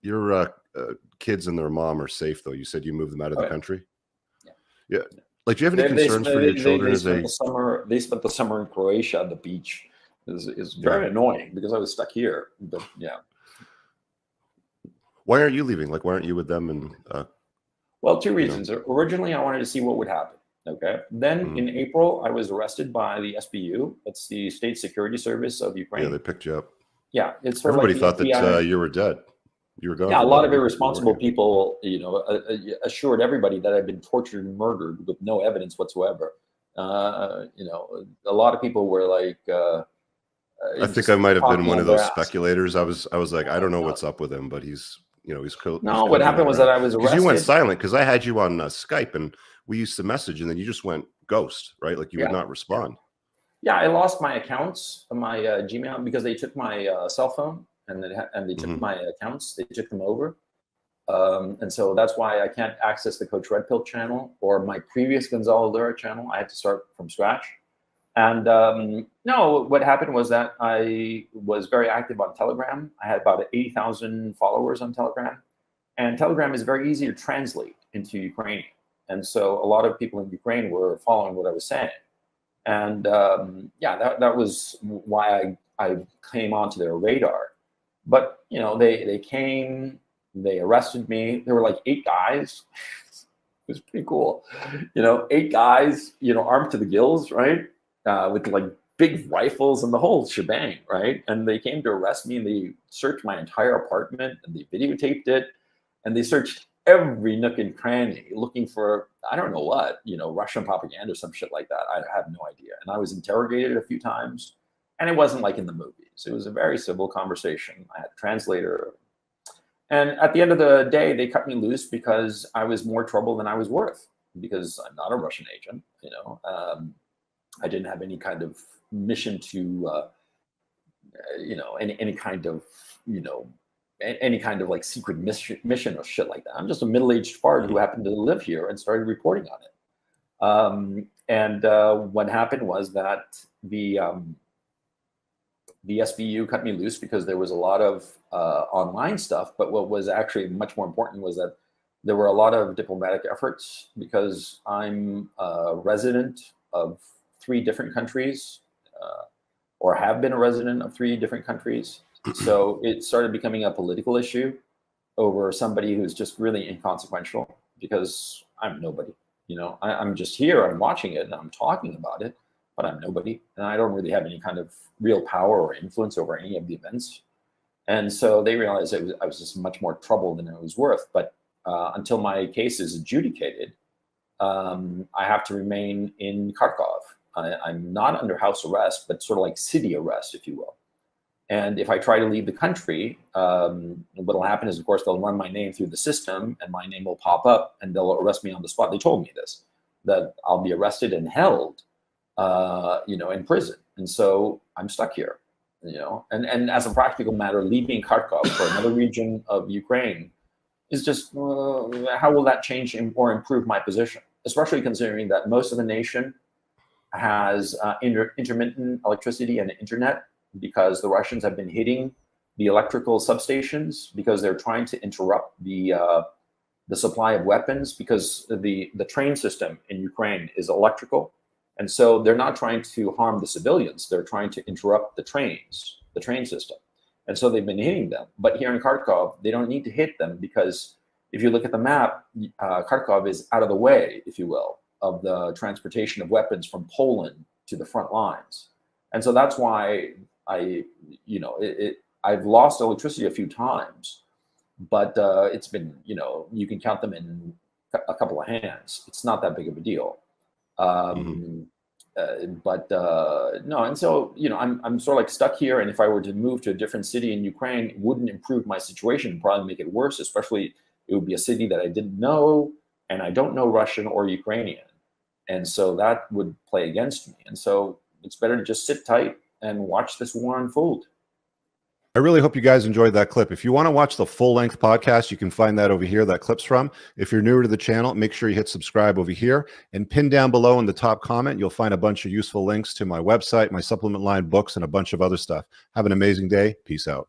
your kids and their mom are safe, though. You said you moved them out of the country. Yeah. Like, do you have any concerns for your children as they spent the summer in Croatia on the beach. Is very annoying because I was stuck here. But yeah. Why aren't you leaving? Like, why aren't you with them? And well, two reasons. Originally, I wanted to see what would happen. Okay. Then in April, I was arrested by the SBU. That's the State Security Service of Ukraine. Yeah, they picked you up. Yeah, it's everybody thought that you were dead. You were gone. Yeah, a lot of irresponsible people, assured everybody that I'd been tortured and murdered with no evidence whatsoever. A lot of people were like, I think I might have been one of those speculators. I was like, I don't know what's up with him, but he's cool. No, what happened was that I was arrested. Because you went silent, because I had you on Skype and we used to message, and then you just went ghost, right? Like you would not respond. Yeah, I lost my accounts, my Gmail, because they took my cell phone and they took my accounts. They took them over. And so that's why I can't access the Coach Red Pill channel or my previous Gonzalo Lira channel. I had to start from scratch. And no, what happened was that I was very active on Telegram. I had about 80,000 followers on Telegram. And Telegram is very easy to translate into Ukrainian. And so a lot of people in Ukraine were following what I was saying. And that was why I came onto their radar. But, they came, they arrested me. There were like 8 guys. It was pretty cool. 8 guys, armed to the gills, right? With like big rifles and the whole shebang, right? And they came to arrest me and they searched my entire apartment and they videotaped it. And they searched every nook and cranny looking for, I don't know what, Russian propaganda or some shit like that. I have no idea. And I was interrogated a few times, and it wasn't like in the movies. It was a very civil conversation. I had a translator. And at the end of the day, they cut me loose because I was more trouble than I was worth, because I'm not a Russian agent, I didn't have any kind of mission to, any kind of, any kind of like secret mission or shit like that. I'm just a middle-aged fart who happened to live here and started reporting on it. What happened was that the SBU cut me loose because there was a lot of online stuff. But what was actually much more important was that there were a lot of diplomatic efforts, because I'm a resident of 3 different countries, or have been a resident of 3 different countries. So it started becoming a political issue over somebody who's just really inconsequential, because I'm nobody. I'm just here, I'm watching it, and I'm talking about it, but I'm nobody. And I don't really have any kind of real power or influence over any of the events. And so they realized I was just much more trouble than it was worth. But until my case is adjudicated, I have to remain in Kharkov. I'm not under house arrest, but sort of like city arrest, if you will. And if I try to leave the country, what'll happen is, of course, they'll run my name through the system, and my name will pop up, and they'll arrest me on the spot. They told me this, that I'll be arrested and held, in prison. And so I'm stuck here, And as a practical matter, leaving Kharkov for another region of Ukraine is just, how will that change or improve my position? Especially considering that most of the nation has intermittent electricity and internet, because the Russians have been hitting the electrical substations because they're trying to interrupt the supply of weapons, because the train system in Ukraine is electrical. And so they're not trying to harm the civilians. They're trying to interrupt the train system. And so they've been hitting them. But here in Kharkov, they don't need to hit them, because if you look at the map, Kharkov is out of the way, if you will, of the transportation of weapons from Poland to the front lines. And so that's why I've lost electricity a few times, but it's been, you can count them in a couple of hands. It's not that big of a deal. No, and so, I'm sort of like stuck here. And if I were to move to a different city in Ukraine, it wouldn't improve my situation, probably make it worse, especially it would be a city that I didn't know, and I don't know Russian or Ukrainian. And so that would play against me. And so it's better to just sit tight and watch this war unfold. I really hope you guys enjoyed that clip. If you want to watch the full-length podcast, you can find that over here, that clip's from. If you're newer to the channel, make sure you hit subscribe over here, and pin down below in the top comment, you'll find a bunch of useful links to my website, my supplement line, books, and a bunch of other stuff. Have an amazing day. Peace out.